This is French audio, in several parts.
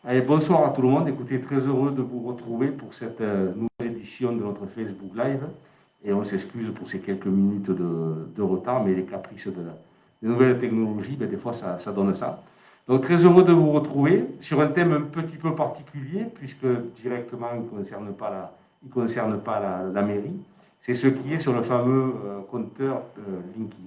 Allez, bonsoir à tout le monde. Écoutez, très heureux de vous retrouver pour cette nouvelle édition de notre Facebook Live. Et on s'excuse pour ces quelques minutes de retard, mais les caprices des nouvelles technologies, ben, des fois, ça donne ça. Donc, très heureux de vous retrouver sur un thème un petit peu particulier, puisque directement, il ne concerne pas la mairie. C'est ce qui est sur le fameux compteur Linky.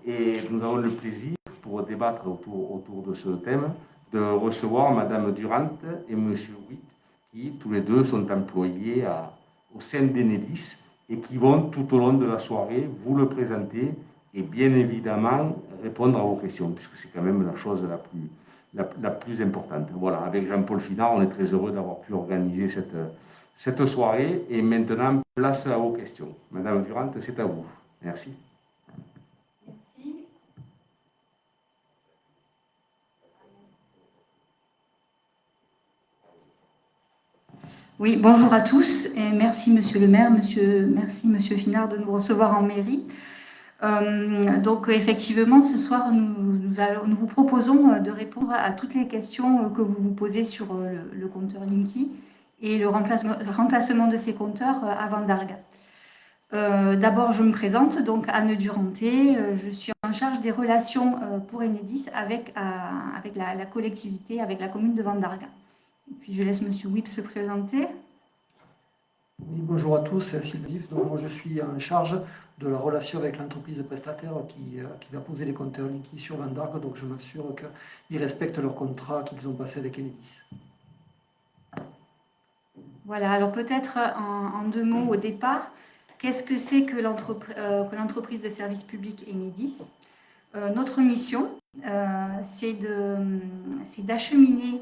Et nous avons le plaisir, pour débattre autour de ce thème, de recevoir Madame Durant et Monsieur Witt, qui tous les deux sont employés au sein d'Enedis et qui vont tout au long de la soirée vous le présenter et bien évidemment répondre à vos questions, puisque c'est quand même la chose la plus importante. Voilà, avec Jean-Paul Finard, on est très heureux d'avoir pu organiser cette soirée. Et maintenant, place à vos questions. Madame Durant, c'est à vous. Merci. Oui, bonjour à tous et merci Monsieur le maire, merci Monsieur Finard de nous recevoir en mairie. Donc effectivement, ce soir, nous vous proposons de répondre à toutes les questions que vous vous posez sur le compteur Linky et le remplacement de ces compteurs à Vandargue. D'abord, je me présente, donc Anne Duranté, je suis en charge des relations pour Enedis avec la collectivité, avec la commune de Vandargue. Et puis je laisse Monsieur Wipp se présenter. Oui, bonjour à tous, c'est Sylvie. Donc, moi, je suis en charge de la relation avec l'entreprise prestataire qui va poser les compteurs Linky sur Vandargue. Donc je m'assure qu'ils respectent leur contrat qu'ils ont passé avec Enedis. Voilà, alors peut-être en deux mots au départ, qu'est-ce que c'est que l'entreprise de service public Enedis? Notre mission, c'est d'acheminer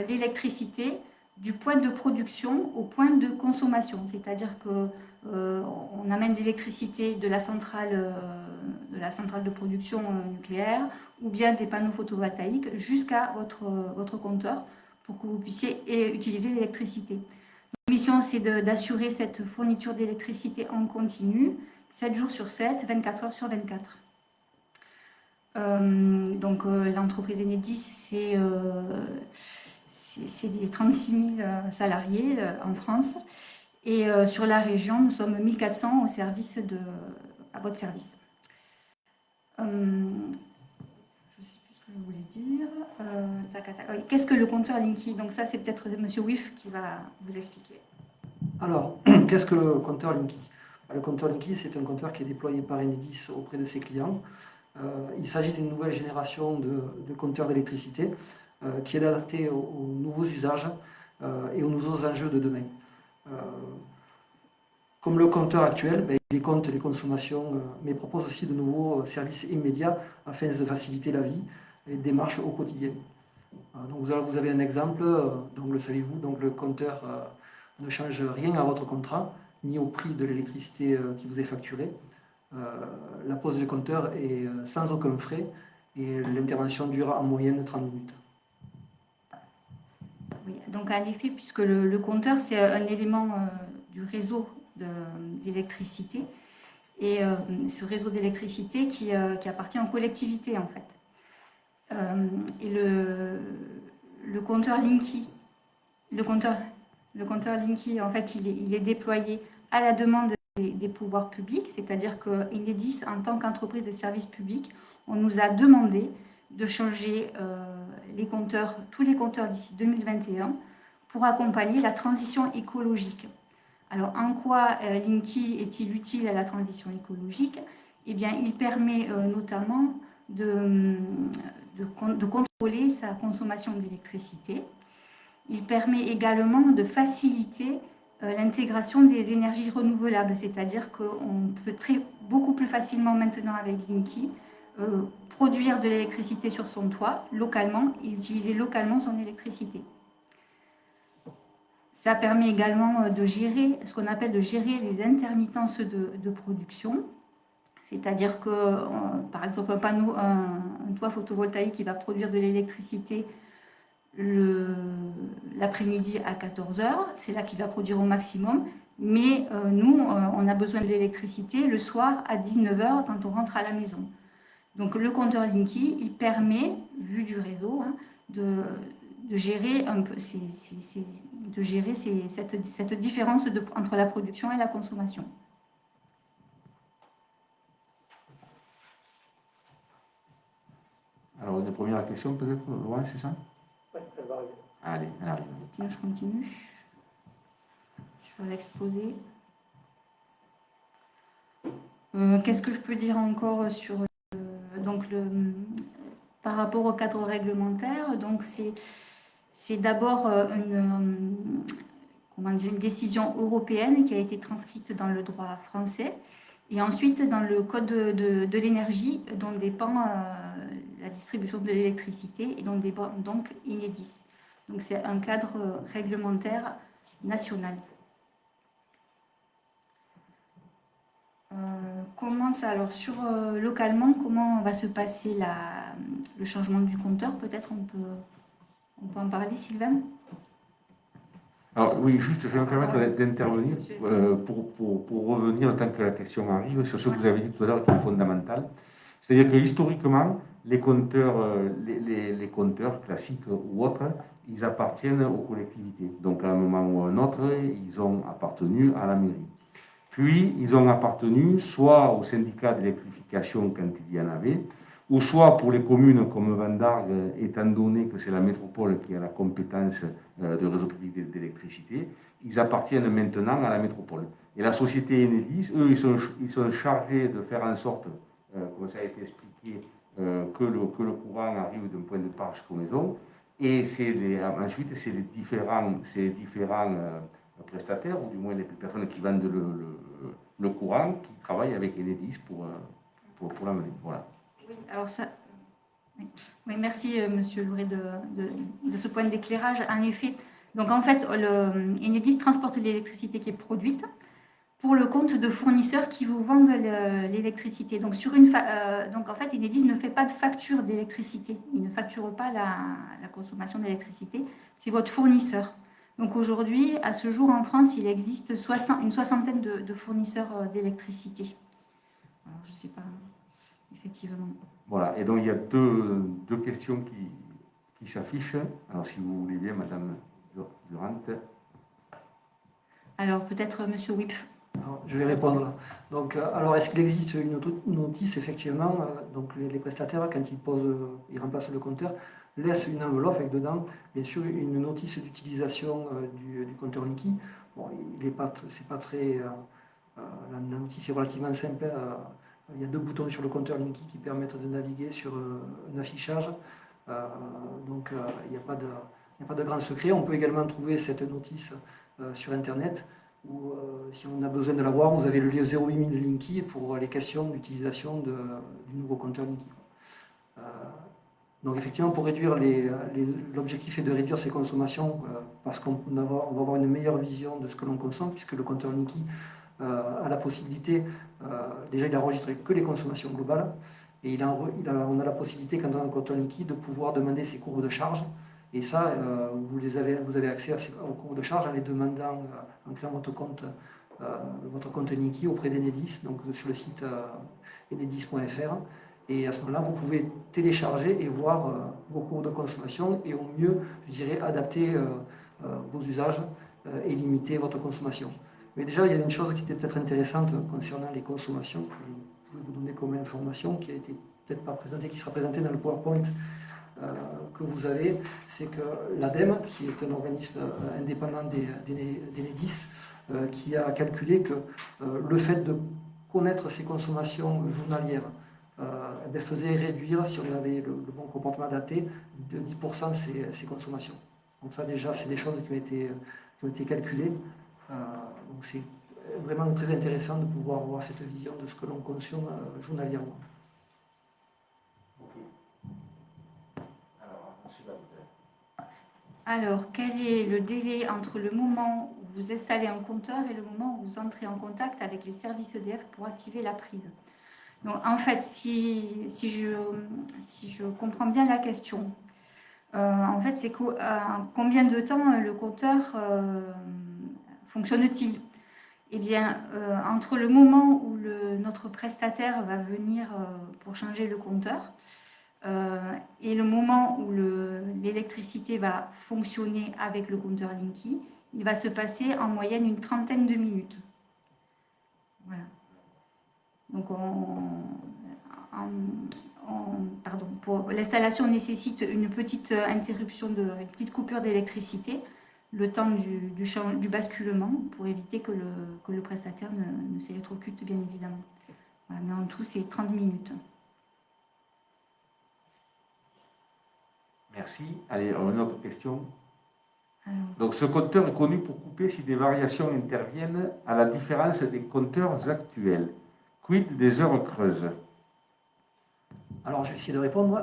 l'électricité du point de production au point de consommation. C'est-à-dire qu'on amène l'électricité de la centrale de production nucléaire ou bien des panneaux photovoltaïques jusqu'à votre compteur pour que vous puissiez utiliser l'électricité. Notre mission, c'est d'assurer cette fourniture d'électricité en continu, 7 jours sur 7, 24 heures sur 24. Donc l'entreprise Enedis, c'est des 36 000 salariés en France. Et sur la région, nous sommes 1400 à votre service. Je ne sais plus ce que je voulais dire. Qu'est-ce que le compteur Linky? Donc ça, c'est peut-être M. Wiff qui va vous expliquer. Alors, qu'est-ce que le compteur Linky? Le compteur Linky, c'est un compteur qui est déployé par Enedis auprès de ses clients. Il s'agit d'une nouvelle génération de compteurs d'électricité qui est adaptée aux nouveaux usages et aux nouveaux enjeux de demain. Comme le compteur actuel, il décompte les consommations, mais propose aussi de nouveaux services immédiats afin de faciliter la vie et démarches au quotidien. Donc vous avez un exemple, donc le savez-vous, donc le compteur ne change rien à votre contrat, ni au prix de l'électricité qui vous est facturée. La pose du compteur est sans aucun frais et l'intervention dure en moyenne 30 minutes. Oui, donc en effet, puisque le compteur, c'est un élément du réseau d'électricité, et ce réseau d'électricité qui appartient aux collectivités en fait. Et le compteur Linky, en fait, il est déployé à la demande des pouvoirs publics, c'est-à-dire que Enedis, en tant qu'entreprise de service public, on nous a demandé de changer tous les compteurs d'ici 2021 pour accompagner la transition écologique. Alors, en quoi Linky est-il utile à la transition écologique? Eh bien, il permet notamment de contrôler sa consommation d'électricité. Il permet également de faciliter l'intégration des énergies renouvelables, c'est-à-dire qu'on peut beaucoup plus facilement maintenant avec Linky produire de l'électricité sur son toit localement et utiliser localement son électricité. Ça permet également de gérer ce qu'on appelle les intermittences de production, c'est-à-dire que, par exemple, un toit photovoltaïque qui va produire de l'électricité l'après-midi à 14 h, c'est là qu'il va produire au maximum, mais nous, on a besoin de l'électricité le soir à 19 h quand on rentre à la maison. Donc le compteur Linky, il permet, vu du réseau, gérer un peu, cette différence entre la production et la consommation. Alors, une première question, peut-être, Laurent, c'est ça? Oui, elle va arriver. Allez, elle arrive. Sinon, je continue. Je vais l'exposer. Qu'est-ce que je peux dire encore sur par rapport au cadre réglementaire? Donc, c'est d'abord une décision européenne qui a été transcrite dans le droit français et ensuite dans le code de l'énergie dont dépend la distribution de l'électricité et dont dépend donc Enedis. Donc, c'est un cadre réglementaire national. Alors localement, comment va se passer le changement du compteur? Peut-être on peut en parler, Sylvain? Alors oui, juste, je vais me permettre d'intervenir pour revenir, en tant que la question arrive, sur ce que vous avez dit tout à l'heure qui est fondamental. C'est-à-dire que historiquement, les compteurs, les compteurs classiques ou autres, ils appartiennent aux collectivités. Donc à un moment ou à un autre, ils ont appartenu à la mairie. Puis, ils ont appartenu soit au syndicat d'électrification quand il y en avait, ou soit pour les communes comme Vendargue, étant donné que c'est la métropole qui a la compétence de réseau public d'électricité, ils appartiennent maintenant à la métropole. Et la société Enedis, eux, ils sont chargés de faire en sorte, comme ça a été expliqué, que le courant arrive d'un point de départ jusqu'aux maisons. Et ensuite, c'est les différents prestataires, ou du moins les personnes qui vendent le courant, qui travaillent avec Enedis pour l'amener. Voilà. Oui, alors ça. Oui, merci Monsieur Louret de ce point d'éclairage. En effet, donc en fait, Enedis transporte l'électricité qui est produite pour le compte de fournisseurs qui vous vendent l'électricité. Donc donc en fait, Enedis ne fait pas de facture d'électricité. Il ne facture pas la consommation d'électricité. C'est votre fournisseur. Donc aujourd'hui, à ce jour, en France, il existe une soixantaine de fournisseurs d'électricité. Alors, je ne sais pas, effectivement. Voilà, et donc il y a deux questions qui s'affichent. Alors si vous voulez bien, Madame Durand. Alors peut-être Monsieur Wipf. Alors, je vais répondre là. Donc, alors, est-ce qu'il existe une notice, effectivement, donc les prestataires, quand ils remplacent le compteur, laissent une enveloppe avec dedans, bien sûr, une notice d'utilisation du compteur Linky. Bon, c'est pas très... la notice est relativement simple. Il y a 2 boutons sur le compteur Linky qui permettent de naviguer sur un affichage. Donc, il n'y a pas de grand secret. On peut également trouver cette notice sur Internet, ou si on a besoin de la voir, vous avez le lien 08000 de Linky pour les questions d'utilisation du nouveau compteur Linky. Donc effectivement, pour réduire l'objectif est de réduire ses consommations parce qu'on va avoir une meilleure vision de ce que l'on consomme, puisque le compteur Linky a la possibilité, déjà il n'enregistre que les consommations globales, et on a la possibilité, quand on a un compteur Linky, de pouvoir demander ses courbes de charge. Et ça, vous avez accès aux courbes de charge en les demandant, en créant votre compte Linky auprès d'Enedis, donc sur le site enedis.fr. Et à ce moment-là, vous pouvez télécharger et voir vos courbes de consommation et au mieux, je dirais, adapter vos usages et limiter votre consommation. Mais déjà, il y a une chose qui était peut-être intéressante concernant les consommations, que je pouvais vous donner comme information, qui a été peut-être pas présentée, qui sera présentée dans le PowerPoint que vous avez, c'est que l'ADEME, qui est un organisme indépendant d'Enedis, qui a calculé que le fait de connaître ses consommations journalières faisait réduire, si on avait le bon comportement adapté, de 10% ses consommations. Donc ça déjà, c'est des choses qui ont été calculées. Donc c'est vraiment très intéressant de pouvoir avoir cette vision de ce que l'on consomme journalièrement. Alors, quel est le délai entre le moment où vous installez un compteur et le moment où vous entrez en contact avec les services EDF pour activer la prise? Donc, en fait, si je comprends bien la question, en fait, c'est combien de temps le compteur fonctionne-t-il? Eh bien, entre le moment où notre prestataire va venir pour changer le compteur, et le moment où l'électricité va fonctionner avec le compteur Linky, il va se passer en moyenne une trentaine de minutes. Voilà. Donc, l'installation nécessite une petite interruption, une petite coupure d'électricité, le temps du basculement, pour éviter que le prestataire ne s'électrocute, bien évidemment. Voilà, mais en tout, c'est 30 minutes. Merci. Allez, une autre question. Alors, Donc, ce compteur est connu pour couper si des variations interviennent à la différence des compteurs actuels. Quid des heures creuses? Alors, je vais essayer de répondre.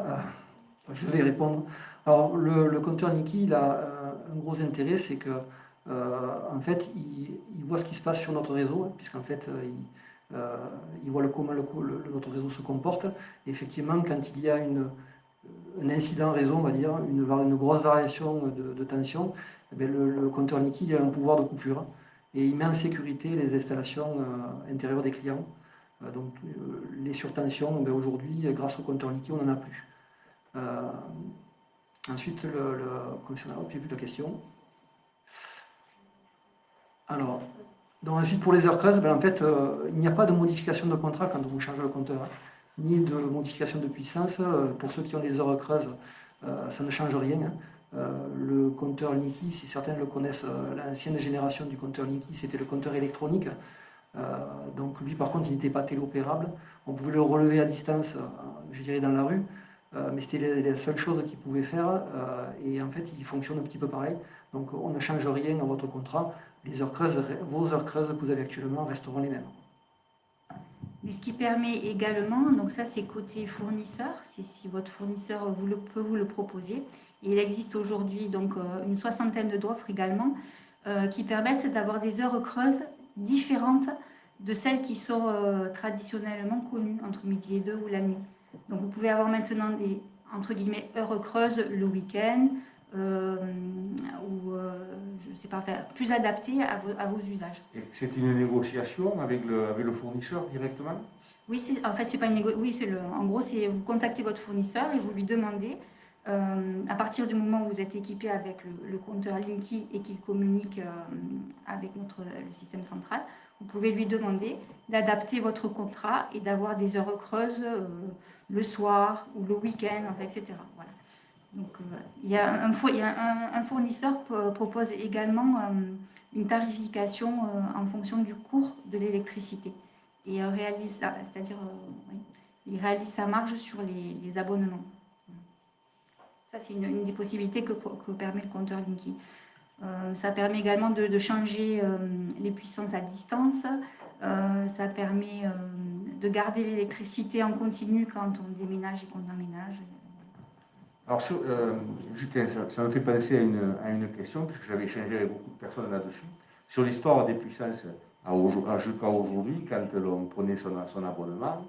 Je vais répondre. Alors, le compteur Linky, il a un gros intérêt, c'est que, en fait, il voit ce qui se passe sur notre réseau, puisqu'en fait, il voit comment notre réseau se comporte. Et effectivement, quand il y a un incident réseau, on va dire, une grosse variation de tension, eh bien, le compteur Linky, il a un pouvoir de coupure. Et il met en sécurité les installations intérieures des clients. Donc, les surtensions, ben, aujourd'hui, grâce au compteur Linky, on n'en a plus. Ensuite, concernant, j'ai vu la question. Alors, donc ensuite pour les heures creuses, ben, en fait, il n'y a pas de modification de contrat quand vous changez le compteur, ni de modification de puissance. Pour ceux qui ont des heures creuses, ça ne change rien. Le compteur Linky, si certains le connaissent, l'ancienne génération du compteur Linky, c'était le compteur électronique. Donc lui, par contre, il n'était pas téléopérable. On pouvait le relever à distance, je dirais dans la rue. Mais c'était la seule chose qu'il pouvait faire, et en fait il fonctionne un petit peu pareil. Donc on ne change rien à votre contrat, les heures creuses, vos heures creuses que vous avez actuellement resteront les mêmes. Mais ce qui permet également, donc ça c'est côté fournisseur, si votre fournisseur peut vous le proposer, et il existe aujourd'hui donc une soixantaine d'offres également qui permettent d'avoir des heures creuses différentes de celles qui sont traditionnellement connues entre midi et 2 ou la nuit. Donc vous pouvez avoir maintenant des, entre guillemets, heures creuses le week-end, ou je ne sais pas, plus adaptées à vos usages. Et c'est une négociation avec le fournisseur directement? Oui, en fait, c'est pas une négociation. Oui, en gros, c'est vous contactez votre fournisseur et vous lui demandez, à partir du moment où vous êtes équipé avec le compteur Linky et qu'il communique avec le système central, vous pouvez lui demander d'adapter votre contrat et d'avoir des heures creuses le soir ou le week-end, en fait, etc. Voilà. Donc, il y a un fournisseur propose également une tarification en fonction du cours de l'électricité et il réalise sa marge sur les abonnements. Ça, c'est une des possibilités que permet le compteur Linky. Ça permet également de changer les puissances à distance. Ça permet de garder l'électricité en continu quand on déménage et qu'on emménage. Alors, Justin, ça me fait penser à une question, puisque j'avais échangé avec beaucoup de personnes là-dessus, sur l'histoire des puissances jusqu'à aujourd'hui, quand on prenait son abonnement,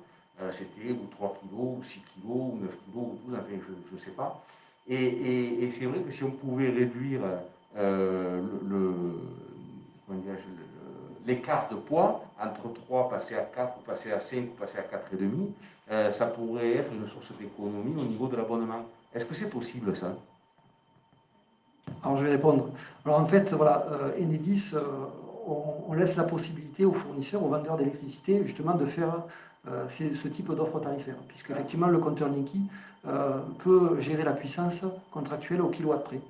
c'était ou 3 kg, ou 6 kg, ou 9 kg, ou 12, enfin, je ne sais pas. Et c'est vrai que si on pouvait réduire l'écart de poids entre 3 passer à 4, ou passer à 5, ou passer à 4,5, ça pourrait être une source d'économie au niveau de l'abonnement. Est-ce que c'est possible, ça? Alors je vais répondre. Alors en fait, voilà, Enedis, on laisse la possibilité aux fournisseurs, aux vendeurs d'électricité, justement de faire ce type d'offre tarifaire, puisque effectivement le compteur Linky peut gérer la puissance contractuelle au kilowatt près.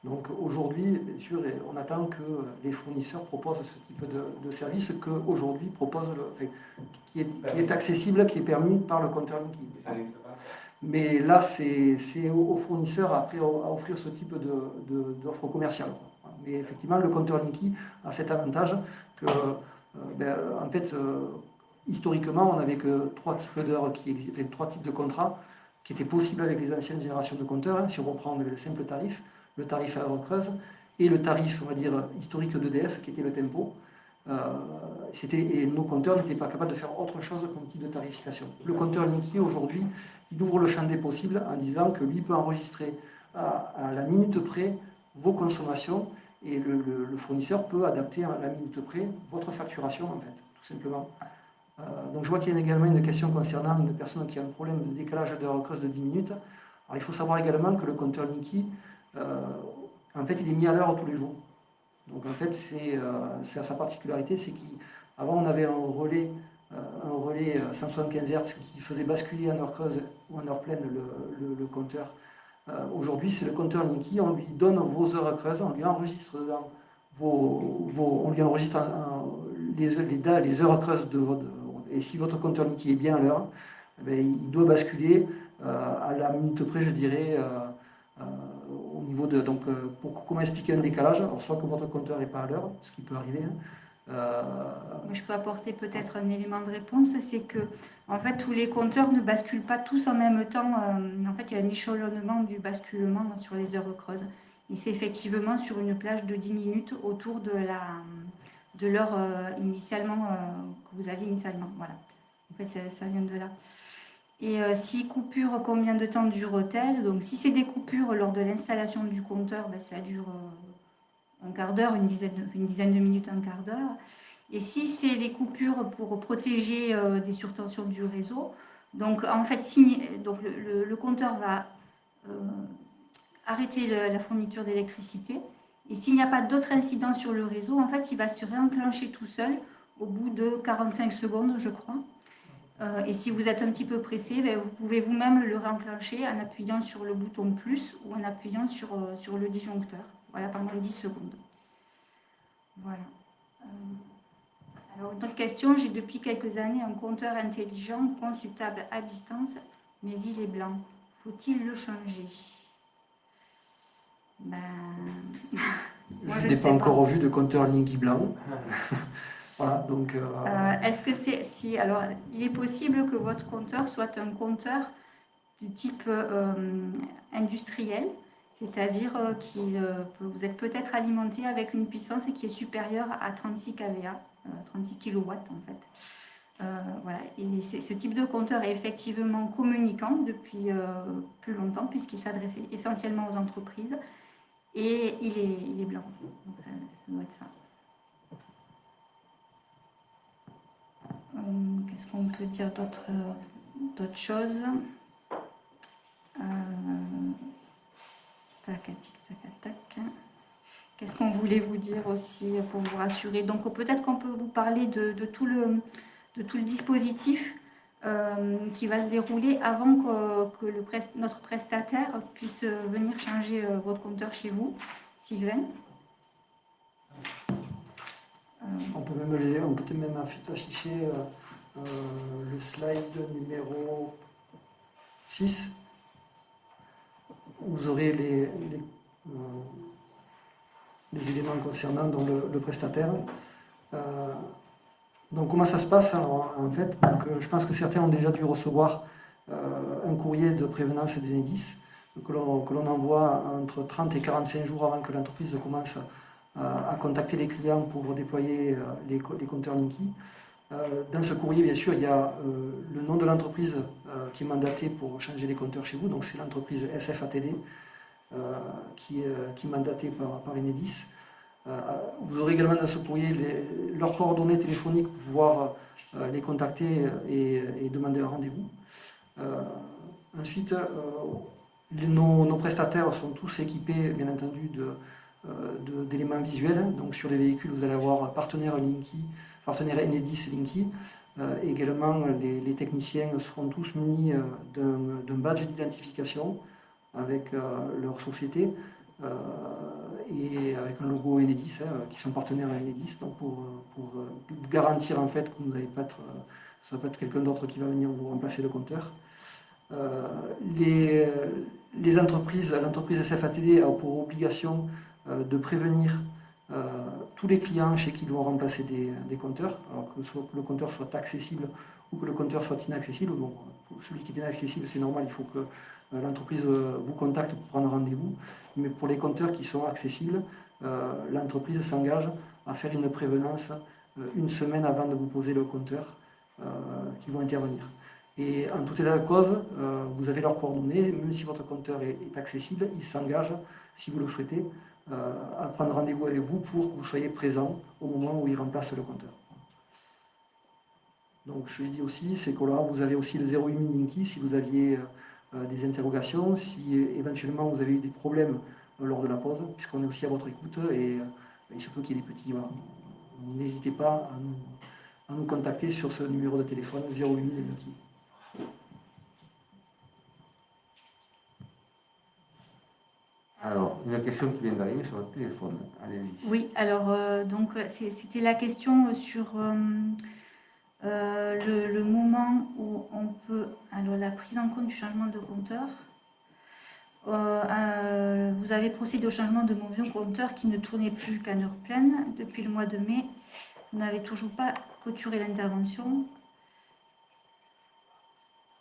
Donc aujourd'hui, bien sûr, on attend que les fournisseurs proposent ce type de service qu'aujourd'hui propose, qui est accessible, qui est permis par le compteur Linky. Mais là, c'est aux fournisseurs après à offrir ce type d'offre commerciale. Mais effectivement, le compteur Linky a cet avantage que, en fait, historiquement, on n'avait que 3 types d'heures qui existaient, 3 types de contrats qui étaient possibles avec les anciennes générations de compteurs. Hein, si on reprend le simple tarif, le tarif à heure creuse, et le tarif, on va dire, historique d'EDF, qui était le tempo. Et nos compteurs n'étaient pas capables de faire autre chose comme type de tarification. Le compteur Linky, aujourd'hui, il ouvre le champ des possibles en disant que lui peut enregistrer à la minute près vos consommations et le fournisseur peut adapter à la minute près votre facturation, en fait, tout simplement. Donc je vois qu'il y a également une question concernant une personne qui a un problème de décalage d'heure creuse de 10 minutes. Alors il faut savoir également que le compteur Linky, en fait, il est mis à l'heure tous les jours. Donc en fait, sa particularité, c'est qu'avant on avait un relais 175 Hz qui faisait basculer en heure creuse ou en heure pleine le compteur. Aujourd'hui, c'est le compteur Linky, on lui donne vos heures creuses, on lui enregistre dedans on lui enregistre les heures creuses de votre. Et si votre compteur Linky est bien à l'heure, il doit basculer à la minute près, je dirais, au niveau de. Donc, comment expliquer un décalage? Alors, soit que votre compteur n'est pas à l'heure, ce qui peut arriver. Moi, je peux apporter peut-être un élément de réponse, c'est que en fait, tous les compteurs ne basculent pas tous en même temps. En fait, il y a un échelonnement du basculement sur les heures creuses. Et c'est effectivement sur une plage de 10 minutes autour de l'heure initialement que vous aviez initialement. Voilà. En fait, ça vient de là. Et si coupure, combien de temps dure-t-elle? Donc, si c'est des coupures lors de l'installation du compteur, ça dure un quart d'heure, une dizaine de minutes, un quart d'heure. Et si c'est des coupures pour protéger des surtensions du réseau, donc en fait, donc le compteur va arrêter la fourniture d'électricité. Et s'il n'y a pas d'autres incidents sur le réseau, en fait, il va se réenclencher tout seul au bout de 45 secondes, je crois. Et si vous êtes un petit peu pressé, vous pouvez vous-même le réenclencher en appuyant sur le bouton plus ou en appuyant sur le disjoncteur. Voilà, pendant 10 secondes. Voilà. Alors, une autre question, j'ai depuis quelques années un compteur intelligent consultable à distance, mais il est blanc. Faut-il le changer? Je n'ai pas encore vu de compteur Linky blanc. Voilà, donc. Est-ce que c'est. Alors, il est possible que votre compteur soit un compteur du type industriel, c'est-à-dire que vous êtes peut-être alimenté avec une puissance qui est supérieure à 36 kVA, 36 kW en fait. Voilà. Et ce type de compteur est effectivement communicant depuis plus longtemps puisqu'il s'adressait essentiellement aux entreprises et il est blanc. Donc ça doit être ça. Qu'est-ce qu'on peut dire d'autres choses? Tac, tac, tac. Qu'est-ce qu'on voulait vous dire aussi pour vous rassurer? Donc peut-être qu'on peut vous parler de tout le dispositif qui va se dérouler avant que notre prestataire puisse venir changer votre compteur chez vous, Sylvain. On peut même afficher le slide numéro 6. Vous aurez les éléments concernant le prestataire. Donc comment ça se passe alors, en fait? Je pense que certains ont déjà dû recevoir un courrier de prévenance d'Enedis que l'on envoie entre 30 et 45 jours avant que l'entreprise commence à contacter les clients pour déployer les compteurs Linky. Dans ce courrier, bien sûr, il y a le nom de l'entreprise qui est mandatée pour changer les compteurs chez vous. Donc c'est l'entreprise SFATD qui est mandatée par Enedis. Vous aurez également dans ce courrier leurs coordonnées téléphoniques pour pouvoir les contacter et demander un rendez-vous. Ensuite, nos prestataires sont tous équipés, bien entendu, d'éléments visuels. Donc sur les véhicules, vous allez avoir partenaire Enedis Linky. Également, les techniciens seront tous munis d'un badge d'identification avec leur société et avec un logo Enedis, qui sont partenaires à Enedis, donc pour garantir en fait que vous n'allez pas être, ça va pas être quelqu'un d'autre qui va venir vous remplacer le compteur. Les entreprises, l'entreprise SFATD a pour obligation de prévenir tous les clients chez qui ils vont remplacer des compteurs, alors que le compteur soit accessible ou que le compteur soit inaccessible. Bon, pour celui qui est inaccessible, c'est normal, il faut que l'entreprise vous contacte pour prendre rendez-vous. Mais pour les compteurs qui sont accessibles, l'entreprise s'engage à faire une prévenance une semaine avant de vous poser le compteur qui vont intervenir. Et en tout état de cause, vous avez leurs coordonnées, même si votre compteur est accessible, ils s'engagent, si vous le souhaitez, à prendre rendez-vous avec vous pour que vous soyez présent au moment où ils remplacent le compteur. Donc je lui dis aussi, c'est que là, vous avez aussi le 08 Linky si vous aviez des interrogations, si éventuellement vous avez eu des problèmes lors de la pause, puisqu'on est aussi à votre écoute et il se peut qu'il y ait des petits. Voilà. N'hésitez pas à nous contacter sur ce numéro de téléphone 08 Linky. Alors, une question qui vient d'arriver sur le téléphone. Allez-y. Oui, alors donc c'était la question sur le moment où on peut, alors la prise en compte du changement de compteur. Vous avez procédé au changement de mon vieux compteur qui ne tournait plus qu'à heure pleine depuis le mois de mai. Vous n'avez toujours pas clôturé l'intervention.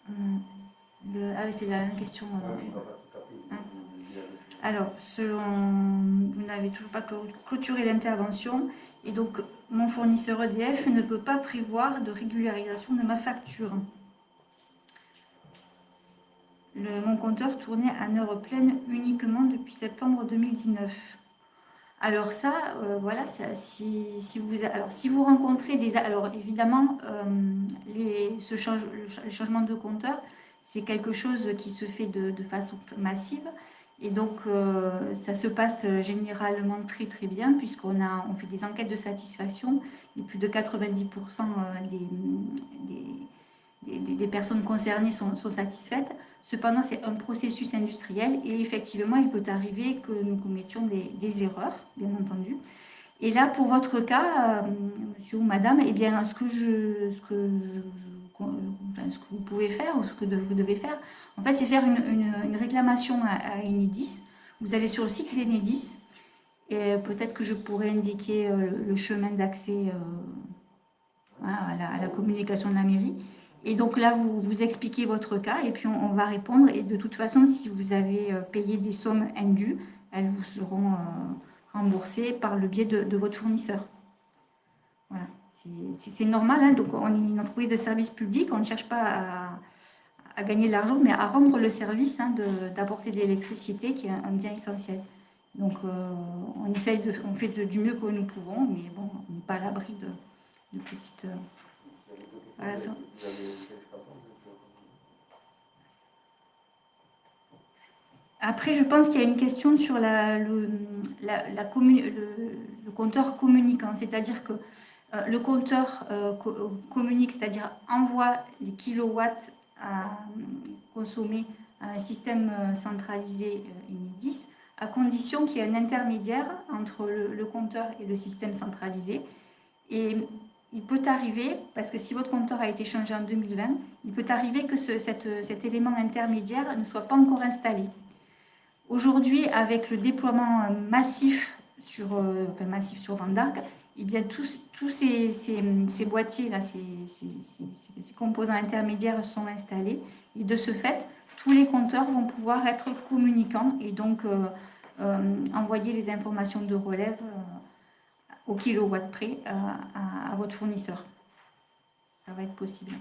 Ah oui, c'est la même question. Alors, vous n'avez toujours pas clôturé l'intervention et donc mon fournisseur EDF ne peut pas prévoir de régularisation de ma facture. Mon compteur tournait à heure pleine uniquement depuis septembre 2019. Alors ça, voilà, si vous rencontrez des... Alors évidemment, le changement de compteur, c'est quelque chose qui se fait de façon massive. Et donc, ça se passe généralement très très bien puisqu'on fait des enquêtes de satisfaction et plus de 90% des personnes concernées sont satisfaites. Cependant, c'est un processus industriel et effectivement, il peut arriver que nous commettions des erreurs, bien entendu. Et là, pour votre cas, monsieur ou madame, eh bien, ce que vous pouvez faire ou ce que vous devez faire, en fait, c'est faire une réclamation à Enedis. Vous allez sur le site d'Enedis et peut-être que je pourrais indiquer le chemin d'accès à la communication de la mairie. Et donc là, vous expliquez votre cas et puis on va répondre. Et de toute façon, si vous avez payé des sommes indues, elles vous seront remboursées par le biais de votre fournisseur. Voilà. C'est normal, hein. Donc on est une entreprise de service public, on ne cherche pas à gagner de l'argent, mais à rendre le service, hein, d'apporter de l'électricité qui est un bien essentiel. Donc on fait du mieux que nous pouvons, mais bon, on n'est pas à l'abri de petites... Voilà. Après, je pense qu'il y a une question sur le compteur communicant, c'est-à-dire que le compteur communique, c'est-à-dire envoie les kilowatts à consommer à un système centralisé Enedis, à condition qu'il y ait un intermédiaire entre le compteur et le système centralisé. Et il peut arriver, parce que si votre compteur a été changé en 2020, il peut arriver que cet élément intermédiaire ne soit pas encore installé. Aujourd'hui, avec le déploiement massif sur Van d'Arc, eh bien, tous ces boîtiers-là, ces composants intermédiaires sont installés. Et de ce fait, tous les compteurs vont pouvoir être communicants et donc envoyer les informations de relève au kilowatt près à votre fournisseur. Ça va être possible.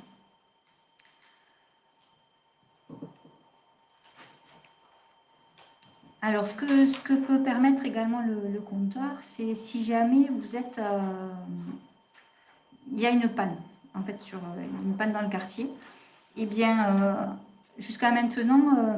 Alors, ce que peut permettre également le compteur, c'est si jamais vous êtes... il y a une panne, en fait, une panne dans le quartier. Eh bien, jusqu'à maintenant,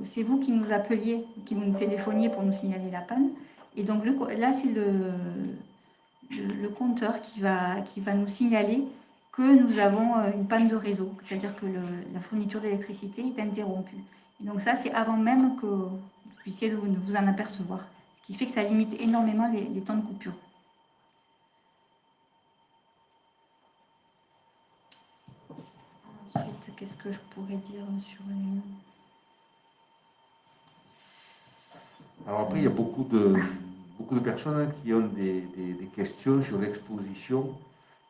c'est vous qui nous appeliez, qui nous téléphoniez pour nous signaler la panne. Et donc là, c'est le compteur qui va nous signaler que nous avons une panne de réseau, c'est-à-dire que la fourniture d'électricité est interrompue. Et donc ça, c'est avant même que vous puissiez vous en apercevoir, ce qui fait que ça limite énormément les temps de coupure. Ensuite, qu'est-ce que je pourrais dire sur les... Alors après, il y a beaucoup de personnes qui ont des questions sur l'exposition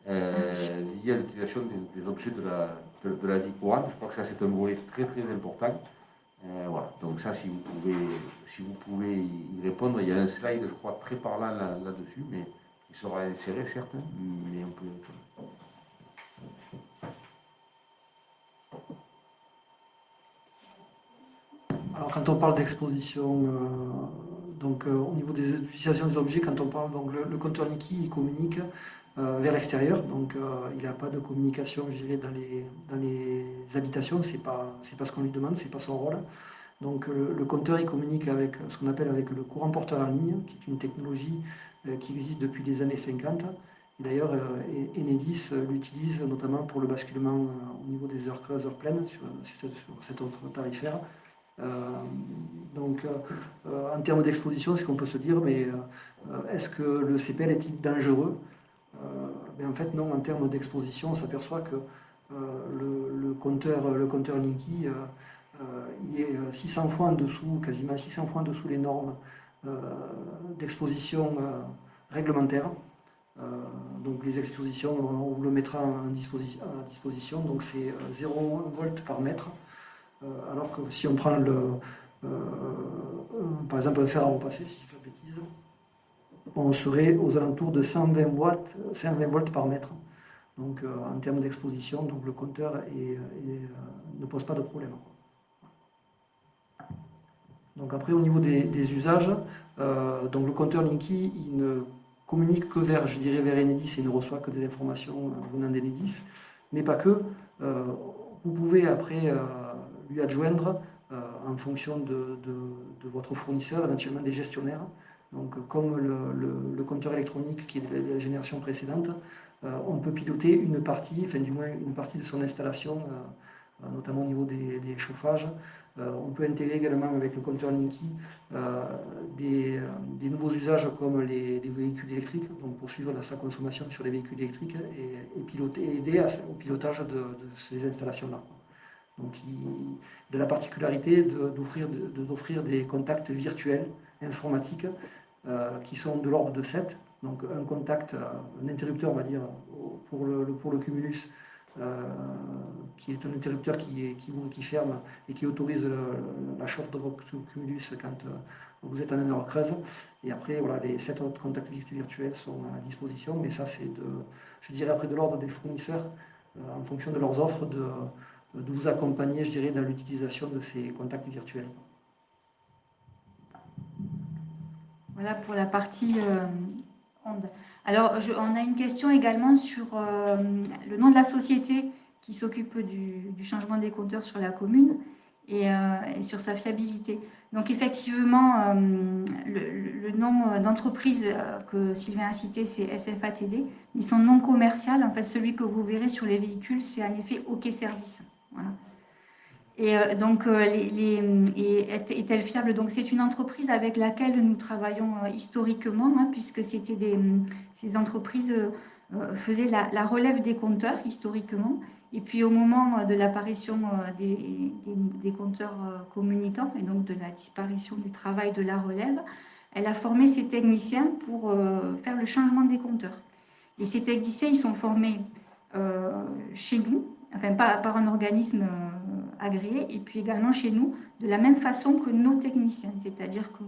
liée à l'utilisation des objets de la vie courante. Je crois que ça, c'est un volet très très important. Voilà. Donc ça, si vous pouvez y répondre, il y a un slide, je crois, très parlant là-dessus, mais qui sera inséré, certes, mais on peut y répondre. Alors, quand on parle d'exposition, au niveau des utilisations des objets, quand on parle, donc le compteur Niki, il communique vers l'extérieur. Donc il n'a pas de communication, je dirais, dans les habitations. C'est pas ce qu'on lui demande, c'est pas son rôle. Donc le compteur il communique avec ce qu'on appelle avec le courant porteur en ligne, qui est une technologie qui existe depuis les années 50. Et d'ailleurs, Enedis l'utilise notamment pour le basculement au niveau des heures creuses, heures pleines, sur cette autre tarifaire. Donc, en termes d'exposition, c'est ce qu'on peut se dire, mais est-ce que le CPL est-il dangereux? En fait, non, en termes d'exposition, on s'aperçoit que le compteur Linky, il est 600 fois en dessous, quasiment 600 fois en dessous les normes d'exposition réglementaires. Donc les expositions, on vous le mettra à disposition, donc c'est 0,1 volts par mètre, alors que si on prend par exemple un fer à repasser, si je dis pas de bêtises, on serait aux alentours de 120 volts par mètre. Donc en termes d'exposition, donc le compteur ne pose pas de problème. Donc après au niveau des usages, donc le compteur Linky, il ne communique que vers Enedis et ne reçoit que des informations venant d'Enedis, mais pas que. Vous pouvez après lui adjoindre, en fonction de votre fournisseur, éventuellement des gestionnaires. Donc comme le compteur électronique qui est de la génération précédente, on peut piloter une partie, enfin du moins une partie de son installation, notamment au niveau des chauffages. On peut intégrer également avec le compteur Linky des nouveaux usages comme les véhicules électriques, donc pour suivre sa consommation sur les véhicules électriques et aider au pilotage de ces installations-là. Donc de la particularité d'offrir des contacts virtuels informatiques qui sont de l'ordre de 7. Donc un contact, un interrupteur, on va dire, pour le Cumulus, qui est un interrupteur qui ouvre et qui ferme et qui autorise la chauffe de votre Cumulus quand vous êtes en heure creuse. Et après, voilà, les 7 autres contacts virtuels sont à disposition, mais ça c'est je dirais après de l'ordre des fournisseurs, en fonction de leurs offres, de vous accompagner, je dirais, dans l'utilisation de ces contacts virtuels. Voilà pour la partie onde. Alors, on a une question également sur le nom de la société qui s'occupe du changement des compteurs sur la commune et sur sa fiabilité. Donc, effectivement, le nom d'entreprise que Sylvain a cité, c'est SFATD, mais son nom commercial, en fait, celui que vous verrez sur les véhicules, c'est en effet OK Service. Voilà. Et donc, est-elle fiable? Donc, c'est une entreprise avec laquelle nous travaillons historiquement, hein, puisque c'était ces entreprises faisaient la relève des compteurs historiquement. Et puis, au moment de l'apparition des compteurs communicants et donc de la disparition du travail de la relève, elle a formé ses techniciens pour faire le changement des compteurs. Et ces techniciens, ils sont formés chez nous, enfin pas par un organisme agréé, et puis également chez nous, de la même façon que nos techniciens. C'est-à-dire que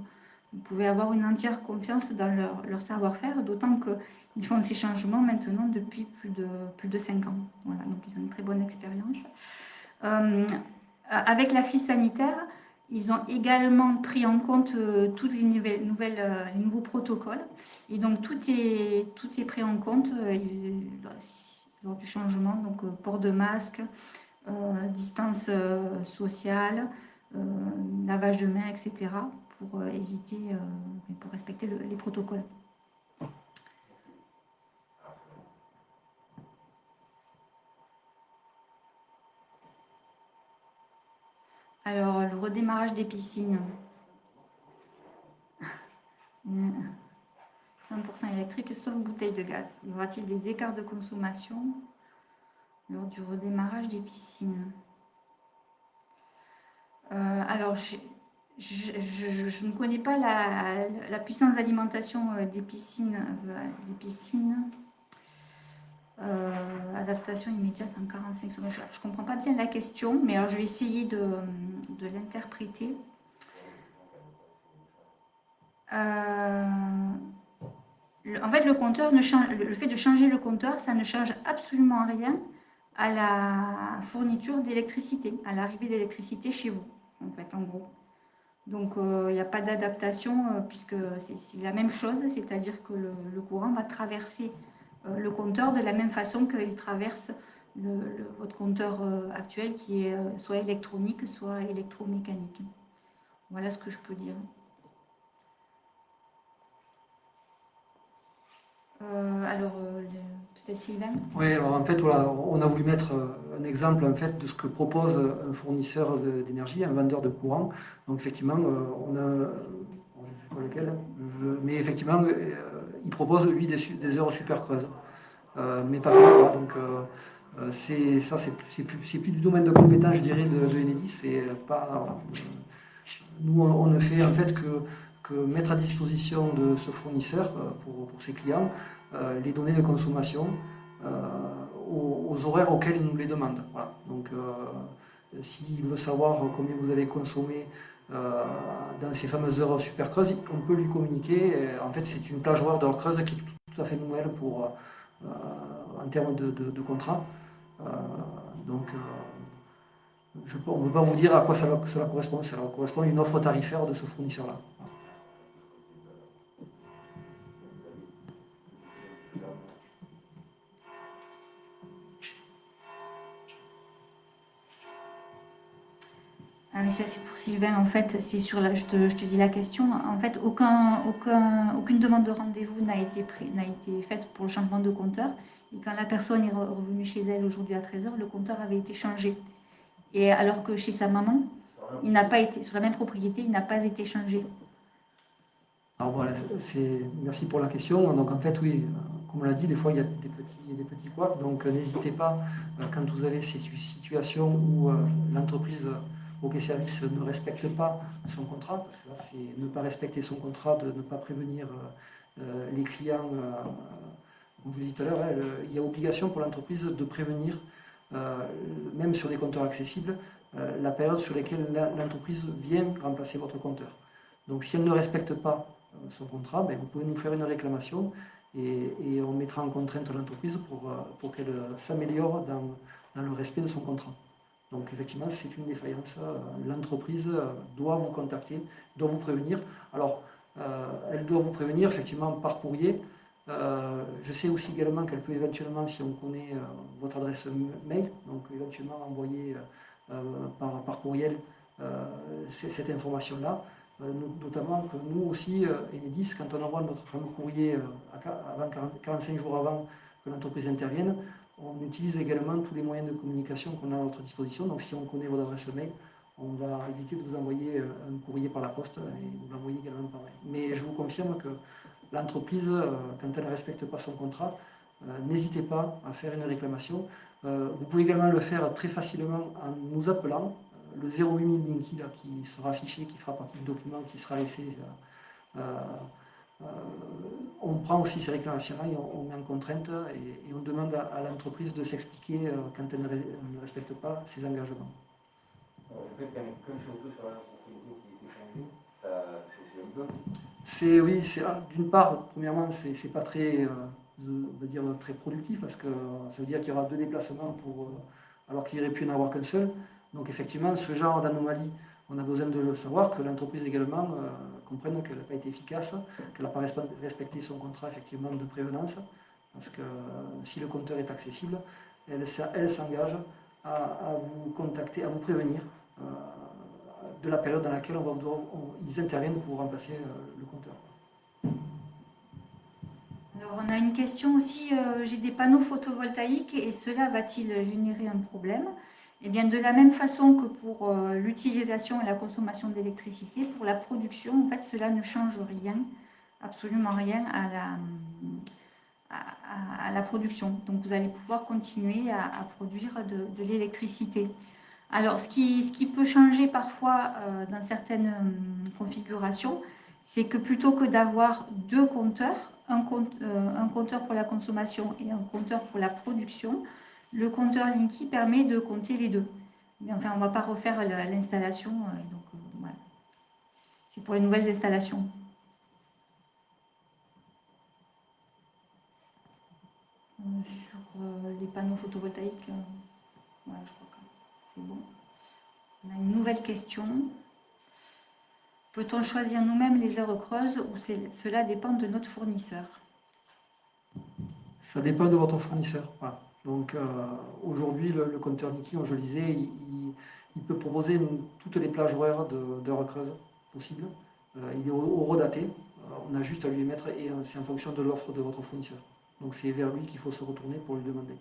vous pouvez avoir une entière confiance dans leur savoir-faire, d'autant qu'ils font ces changements maintenant depuis plus de 5 ans. Voilà, donc ils ont une très bonne expérience. Avec la crise sanitaire, ils ont également pris en compte tous les nouveaux protocoles. Et donc, tout est pris en compte lors du changement. Donc, port de masque, distance sociale, lavage de mains, etc. pour éviter, pour respecter les protocoles. Alors, le redémarrage des piscines. 100% électrique sauf bouteille de gaz. Y aura-t-il des écarts de consommation lors du redémarrage des piscines? Alors, je ne connais pas la puissance d'alimentation des piscines. Adaptation immédiate en 45 secondes. Je ne comprends pas bien la question, mais alors je vais essayer de l'interpréter. En fait, le compteur le fait de changer le compteur, ça ne change absolument rien à la fourniture d'électricité, à l'arrivée d'électricité chez vous, en fait, en gros. Donc, il n'y a pas d'adaptation puisque c'est la même chose, c'est-à-dire que le courant va traverser le compteur de la même façon qu'il traverse votre compteur actuel qui est soit électronique, soit électromécanique. Voilà ce que je peux dire. Peut-être Sylvain. Oui, alors en fait, voilà, on a voulu mettre un exemple en fait, de ce que propose un fournisseur d'énergie, un vendeur de courant. Donc effectivement, on a, je ne sais pas lequel, mais effectivement, il propose lui des heures super creuses. Mais pas que, voilà, donc c'est plus du domaine de compétence, je dirais, de Enedis. C'est pas, voilà, nous, on ne fait en fait que mettre à disposition de ce fournisseur pour ses clients les données de consommation aux horaires auxquels il nous les demande. Voilà. Donc, s'il veut savoir combien vous avez consommé dans ces fameuses heures super creuses, on peut lui communiquer. En fait, c'est une plage horaire d'heures creuses qui est tout à fait nouvelle en termes de contrat. Donc, on ne peut pas vous dire à quoi cela correspond. Cela correspond à une offre tarifaire de ce fournisseur-là. Ah oui, ça c'est pour Sylvain. En fait, c'est sur je te dis la question. En fait, aucune demande de rendez-vous n'a été faite pour le changement de compteur. Et quand la personne est revenue chez elle aujourd'hui à 13h, le compteur avait été changé. Et alors que chez sa maman, il n'a pas été, sur la même propriété, il n'a pas été changé. Alors voilà, merci pour la question. Donc en fait, oui, comme on l'a dit, des fois il y a des petits couacs. Donc n'hésitez pas, quand vous avez ces situations où l'entreprise OK Service ne respecte pas son contrat, parce que là c'est ne pas respecter son contrat, de ne pas prévenir les clients. Comme je vous l'ai dit tout à l'heure, il y a obligation pour l'entreprise de prévenir, même sur des compteurs accessibles, la période sur laquelle l'entreprise vient remplacer votre compteur. Donc si elle ne respecte pas son contrat, vous pouvez nous faire une réclamation et on mettra en contrainte l'entreprise pour qu'elle s'améliore dans le respect de son contrat. Donc effectivement, c'est une défaillance. L'entreprise doit vous contacter, doit vous prévenir. Alors, elle doit vous prévenir effectivement par courrier. Je sais aussi également qu'elle peut éventuellement, si on connaît votre adresse mail, donc éventuellement envoyer par courriel cette information-là. Notamment que nous aussi, Enedis, quand on envoie notre fameux courrier 45 jours avant que l'entreprise intervienne, on utilise également tous les moyens de communication qu'on a à notre disposition. Donc si on connaît votre adresse mail, on va éviter de vous envoyer un courrier par la poste et vous l'envoyer également par mail. Mais je vous confirme que l'entreprise, quand elle ne respecte pas son contrat, n'hésitez pas à faire une réclamation. Vous pouvez également le faire très facilement en nous appelant. Le 08000 Linky là, qui sera affiché, qui fera partie du document qui sera laissé. On prend aussi ces réclamations-là et on met en contrainte et on demande à l'entreprise de s'expliquer quand elle ne respecte pas ses engagements. Alors, le fait qu'il y ait qu'un chauffeur sur la propriété qui était changé, c'est oui, d'une part, premièrement, c'est pas très, on va dire, très productif parce que ça veut dire qu'il y aura 2 déplacements alors qu'il aurait pu en avoir qu'un seul. Donc effectivement, ce genre d'anomalie, on a besoin de le savoir, que l'entreprise également comprenne qu'elle n'a pas été efficace, qu'elle n'a pas respecté son contrat effectivement de prévenance, parce que si le compteur est accessible, elle s'engage à vous contacter, à vous prévenir de la période dans laquelle ils interviennent pour remplacer le compteur. Alors on a une question aussi, j'ai des panneaux photovoltaïques et cela va-t-il générer un problème? Eh bien, de la même façon que pour l'utilisation et la consommation d'électricité, pour la production, en fait, cela ne change rien, absolument rien à la production. Donc, vous allez pouvoir continuer à produire de l'électricité. Alors, ce qui peut changer parfois dans certaines configurations, c'est que plutôt que d'avoir 2 compteurs, un compteur pour la consommation et un compteur pour la production, le compteur Linky permet de compter les 2. Mais enfin, on ne va pas refaire l'installation. Donc, voilà. C'est pour les nouvelles installations. Sur les panneaux photovoltaïques, voilà, je crois que c'est bon. On a une nouvelle question. Peut-on choisir nous-mêmes les heures creuses ou cela dépend de notre fournisseur? Ça dépend de votre fournisseur. Voilà. Donc aujourd'hui, le compteur Linky, comme je le disais, il peut proposer toutes les plages horaires d'heures creuses possibles. Il est horodaté. On a juste à lui émettre et c'est en fonction de l'offre de votre fournisseur. Donc c'est vers lui qu'il faut se retourner pour lui demander.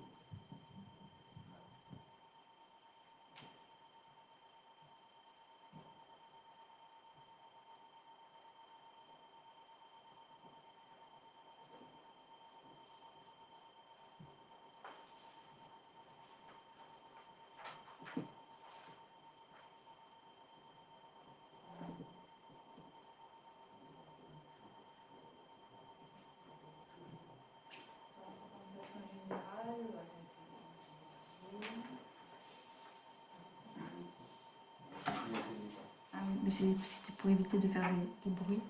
Mais c'était pour éviter de faire des bruits.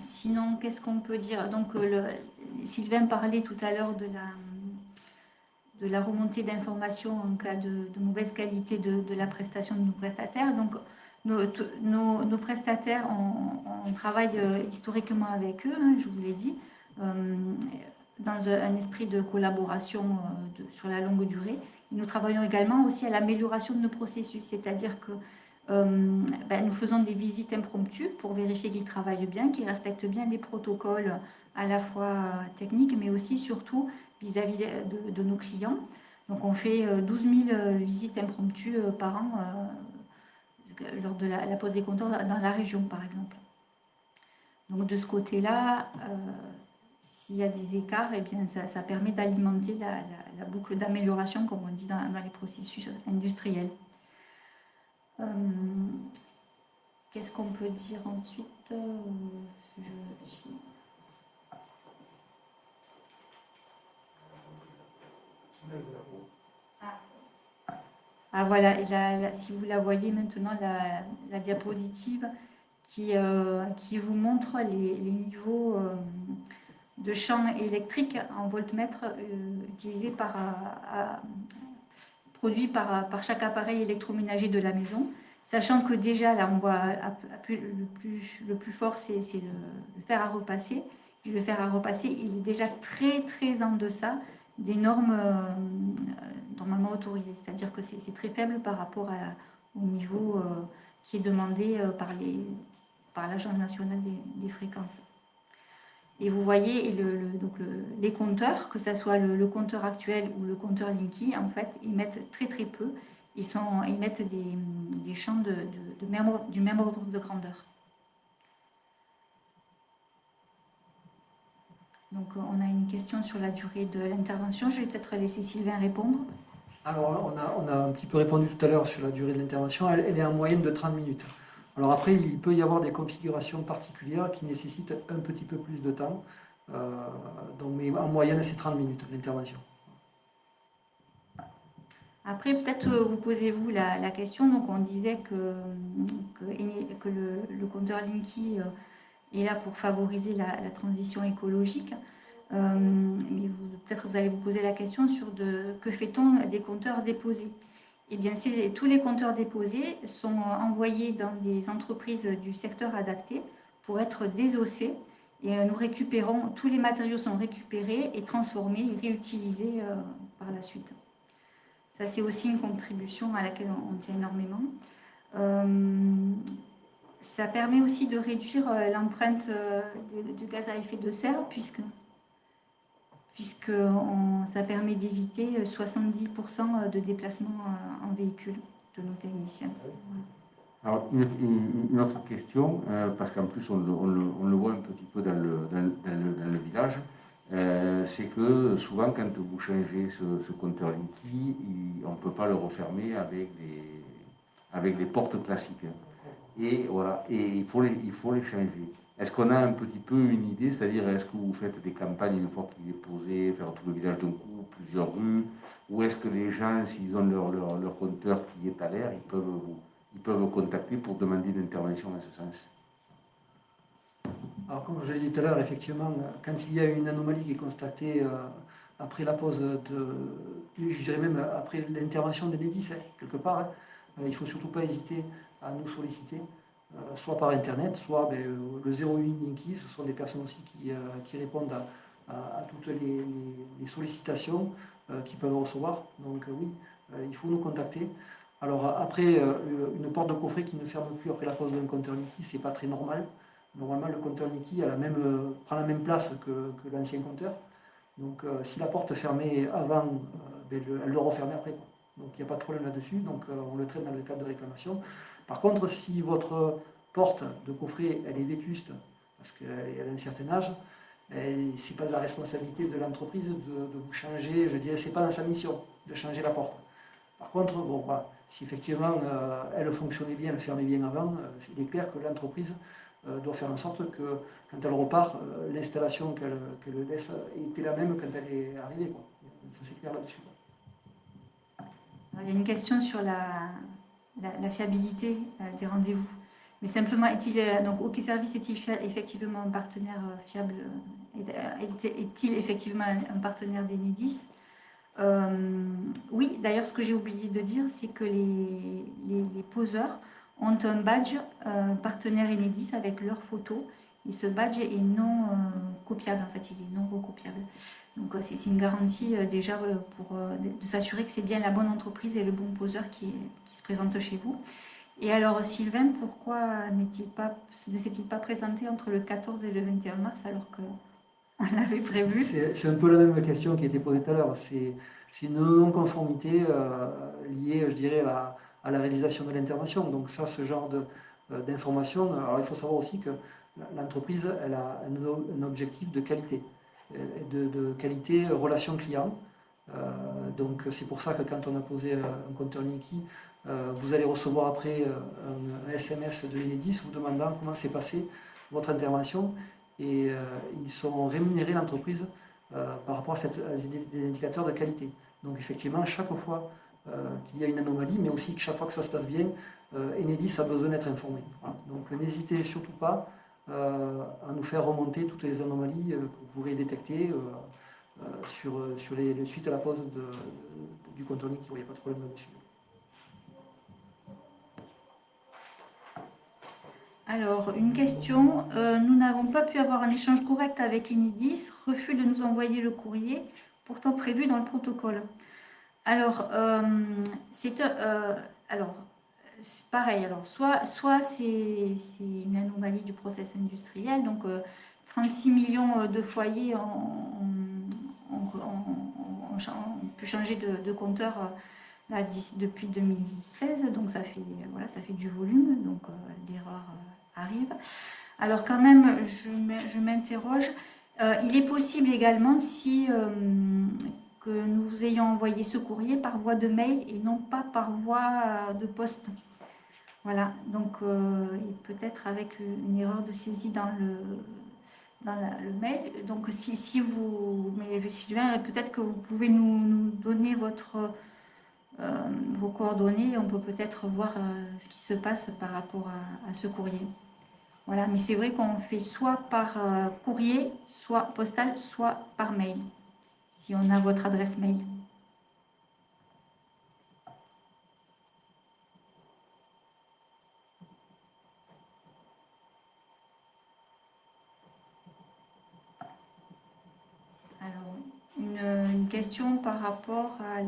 Sinon, qu'est-ce qu'on peut dire? Donc, Sylvain parlait tout à l'heure de la remontée d'informations en cas de mauvaise qualité de la prestation de nos prestataires. Donc, nos prestataires, on travaille historiquement avec eux, hein, je vous l'ai dit, dans un esprit de collaboration sur la longue durée. Nous travaillons également aussi à l'amélioration de nos processus, c'est-à-dire que nous faisons des visites impromptues pour vérifier qu'ils travaillent bien, qu'ils respectent bien les protocoles à la fois techniques, mais aussi surtout vis-à-vis de nos clients. Donc on fait 12 000 visites impromptues par an lors de la pose des compteurs dans la région, par exemple. Donc de ce côté-là, s'il y a des écarts, eh bien, ça permet d'alimenter la boucle d'amélioration, comme on dit dans les processus industriels. Qu'est-ce qu'on peut dire ensuite? Je réfléchis. Ah voilà, et si vous la voyez maintenant, la diapositive qui vous montre les niveaux de champ électrique en voltmètre utilisés produits par chaque appareil électroménager de la maison, sachant que déjà là on voit le plus fort c'est le fer à repasser. Et le fer à repasser il est déjà très très en deçà des normes normalement autorisées, c'est-à-dire que c'est très faible par rapport au niveau qui est demandé par l'Agence nationale des fréquences. Et vous voyez les compteurs, que ce soit le compteur actuel ou le compteur Linky, en fait, ils mettent très très peu. Ils mettent des champs du même ordre de grandeur. Donc on a une question sur la durée de l'intervention. Je vais peut-être laisser Sylvain répondre. Alors on a un petit peu répondu tout à l'heure sur la durée de l'intervention. Elle est en moyenne de 30 minutes. Alors après, il peut y avoir des configurations particulières qui nécessitent un petit peu plus de temps. Mais en moyenne, c'est 30 minutes l'intervention. Après, peut-être vous posez-vous la question. Donc, on disait que le compteur Linky est là pour favoriser la transition écologique. Mais peut-être vous allez vous poser la question sur que fait-on des compteurs déposés? Eh bien, tous les compteurs déposés sont envoyés dans des entreprises du secteur adapté pour être désossés. Et tous les matériaux sont récupérés et transformés et réutilisés par la suite. Ça, c'est aussi une contribution à laquelle on tient énormément. Ça permet aussi de réduire l'empreinte de gaz à effet de serre, puisque ça permet d'éviter 70% de déplacements en véhicule de nos techniciens. Alors, une autre question, parce qu'en plus on le voit un petit peu dans le village, c'est que souvent quand vous changez ce compteur Linky, on ne peut pas le refermer avec les portes classiques. Et voilà, et il faut les changer. Est-ce qu'on a un petit peu une idée, c'est-à-dire est-ce que vous faites des campagnes une fois qu'il est posé, faire tout le village d'un coup, plusieurs rues, ou est-ce que les gens, s'ils ont leur compteur qui est à l'air, ils peuvent contacter pour demander une intervention en ce sens? Alors, comme je l'ai dit tout à l'heure, effectivement, quand il y a une anomalie qui est constatée après la pause je dirais même après l'intervention de l'Enedis, quelque part, il ne faut surtout pas hésiter à nous solliciter, soit par Internet, soit le 08 Linky, ce sont des personnes aussi qui répondent à toutes les sollicitations qu'ils peuvent recevoir. Donc oui, il faut nous contacter. Alors après, une porte de coffret qui ne ferme plus après la pose d'un compteur Niki, c'est pas très normal. Normalement, le compteur Niki prend la même place que l'ancien compteur. Donc si la porte fermait avant, elle le refermait après. Donc il n'y a pas de problème là-dessus. Donc on le traite dans le cadre de réclamation. Par contre, si votre porte de coffret elle est vétuste, parce qu'elle a un certain âge, ce n'est pas de la responsabilité de l'entreprise de vous changer, je dirais, ce n'est pas dans sa mission de changer la porte. Par contre, bon, voilà, si effectivement elle fonctionnait bien, elle fermait bien avant, il est clair que l'entreprise doit faire en sorte que quand elle repart, l'installation qu'elle laisse était la même quand elle est arrivée, quoi. Ça c'est clair là-dessus. Il y a une question sur la fiabilité des rendez-vous. Mais simplement, donc OK Service est-il effectivement un partenaire fiable? Est-il effectivement un partenaire d'Enedis? Oui, d'ailleurs, ce que j'ai oublié de dire, c'est que les poseurs ont un badge partenaire Enedis avec leur photo. Et ce badge est non copiable, en fait, il est non recopiable. Donc, c'est une garantie déjà pour de s'assurer que c'est bien la bonne entreprise et le bon poseur qui se présente chez vous. Et alors, Sylvain, pourquoi ne s'est-il pas présenté entre le 14 et le 21 mars alors qu'on l'avait prévu? C'est un peu la même question qui a été posée tout à l'heure. C'est une non-conformité liée, je dirais, à la réalisation de l'intervention. Donc ça, ce genre d'information, alors il faut savoir aussi que l'entreprise, elle a un objectif de qualité, de qualité relation client. Donc c'est pour ça que quand on a posé un compteur Niki, vous allez recevoir après un SMS de Enedis vous demandant comment s'est passée votre intervention et ils seront rémunérés, l'entreprise, par rapport à des indicateurs de qualité. Donc effectivement, chaque fois qu'il y a une anomalie, mais aussi que chaque fois que ça se passe bien, Enedis a besoin d'être informé. Voilà. Donc n'hésitez surtout pas à nous faire remonter toutes les anomalies que vous pourrez détecter sur les suite à la pose du compteur Niki. Il n'y a pas de problème là-dessus. Alors, une question. Nous n'avons pas pu avoir un échange correct avec Enedis. Refus de nous envoyer le courrier, pourtant prévu dans le protocole. Alors, c'est pareil. Alors, soit c'est une anomalie du process industriel, donc 36 millions de foyers ont pu changer de compteur là, depuis 2016, donc ça fait du volume, donc l'erreur arrive. Alors quand même, je m'interroge. Il est possible également que nous vous ayons envoyé ce courrier par voie de mail et non pas par voie de poste. Voilà, donc peut-être avec une erreur de saisie dans le mail. Donc si vous, mais Sylvain, peut-être que vous pouvez nous donner vos coordonnées, on peut peut-être voir ce qui se passe par rapport à ce courrier. Voilà, mais c'est vrai qu'on fait soit par courrier, soit postal, soit par mail, si on a votre adresse mail. Alors, une question par rapport à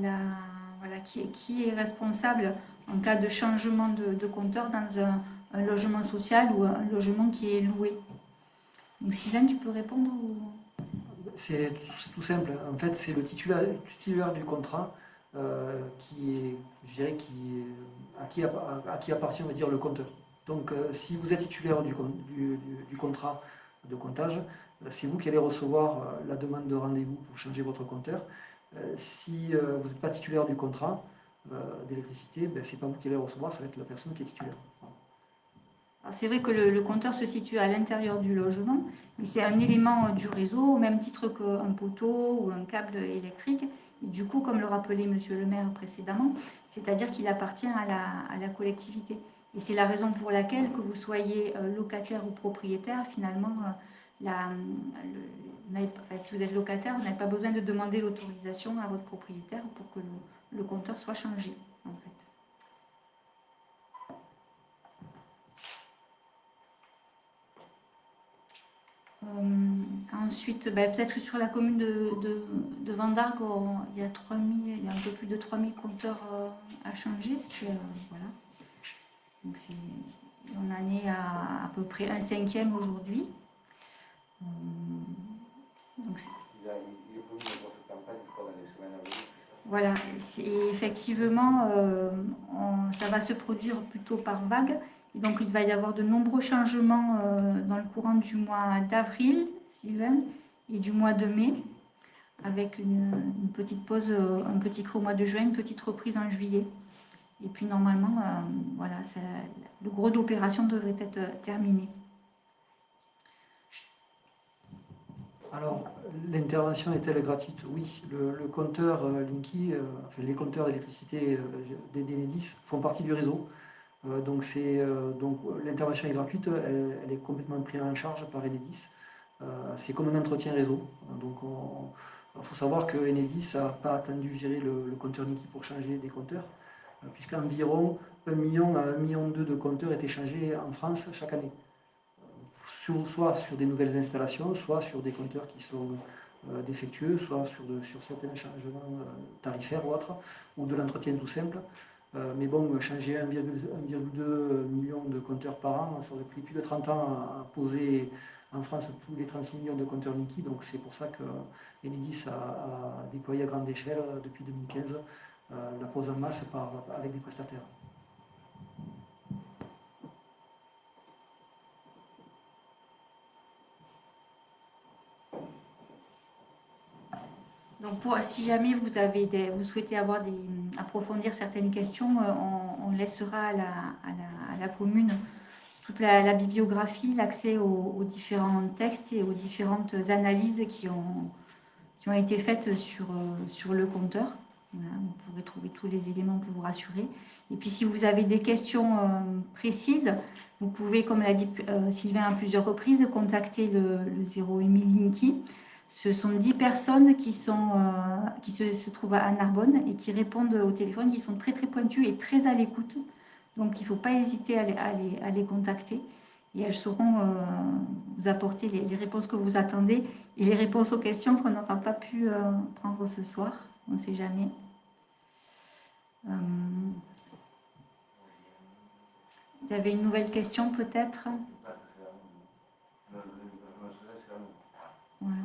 qui est responsable en cas de changement de compteur dans un logement social ou un logement qui est loué. Donc Sylvain, tu peux répondre C'est tout simple. En fait, c'est le titulaire du contrat qui à qui appartient, on va dire, le compteur. Donc, si vous êtes titulaire du contrat de comptage, c'est vous qui allez recevoir la demande de rendez-vous pour changer votre compteur. Si vous n'êtes pas titulaire du contrat d'électricité, ce n'est pas vous qui allez recevoir, ça va être la personne qui est titulaire. C'est vrai que le compteur se situe à l'intérieur du logement, mais c'est un élément du réseau, au même titre qu'un poteau ou un câble électrique. Et du coup, comme le rappelait Monsieur le maire précédemment, c'est-à-dire qu'il appartient à la collectivité. Et c'est la raison pour laquelle, que vous soyez locataire ou propriétaire, finalement, si vous êtes locataire, vous n'avez pas besoin de demander l'autorisation à votre propriétaire pour que le compteur soit changé, en fait. Ensuite, peut-être que sur la commune de Vendargue, il y a un peu plus de 3000 compteurs à changer, ce qui est, voilà. Donc on en est à peu près 1/5 aujourd'hui. Donc il est prévu de votre campagne dans les semaines à venir. Voilà, effectivement, ça va se produire plutôt par vague. Et donc, il va y avoir de nombreux changements dans le courant du mois d'avril, Sylvain, et du mois de mai, avec une petite pause, un petit creux au mois de juin, une petite reprise en juillet. Et puis, normalement, voilà, le gros d'opération devrait être terminé. Alors, l'intervention est-elle gratuite? Oui, le compteur Linky, enfin, les compteurs d'électricité d'Enedis font partie du réseau. Donc l'intervention est gratuite, elle est complètement prise en charge par Enedis. C'est comme un entretien réseau. Donc il faut savoir que Enedis n'a pas attendu gérer le compteur Linky pour changer des compteurs, puisqu'environ 1 million à 1,2 million de compteurs étaient changés en France chaque année. Soit sur des nouvelles installations, soit sur des compteurs qui sont défectueux, soit sur certains changements tarifaires ou autres, ou de l'entretien tout simple. Mais bon, changer 1,2 million de compteurs par an, ça aurait pris plus de 30 ans à poser en France tous les 36 millions de compteurs Linky. Donc c'est pour ça que Enedis a déployé à grande échelle depuis 2015 la pose en masse avec des prestataires. Donc, si jamais vous souhaitez approfondir certaines questions, on laissera à la commune toute la bibliographie, l'accès aux différents textes et aux différentes analyses qui ont été faites sur le compteur. Voilà, vous pourrez trouver tous les éléments pour vous rassurer. Et puis, si vous avez des questions précises, vous pouvez, comme l'a dit Sylvain à plusieurs reprises, contacter le 0800 Linky. Ce sont 10 personnes qui se trouvent à Narbonne et qui répondent au téléphone, qui sont très très pointues et très à l'écoute. Donc il ne faut pas hésiter à les contacter et elles sauront vous apporter les réponses que vous attendez et les réponses aux questions qu'on n'aura pas pu prendre ce soir. On ne sait jamais. Vous avez une nouvelle question peut-être? Voilà.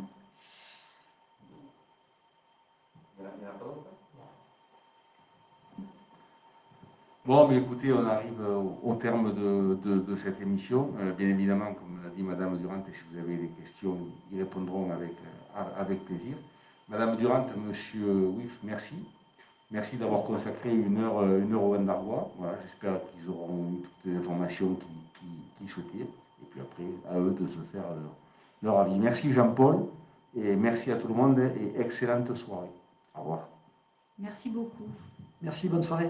Bon, mais écoutez, on arrive au terme de cette émission. Bien évidemment, comme l'a dit Madame Durand, et si vous avez des questions, ils répondront avec plaisir. Madame Durand, Monsieur Wif, merci. Merci d'avoir consacré une heure au Vendargois. Voilà, j'espère qu'ils auront eu toutes les informations qu'ils souhaitaient. Et puis après, à eux de se faire leur avis. Merci Jean-Paul, et merci à tout le monde, et excellente soirée. Au revoir. Merci beaucoup. Merci, bonne soirée.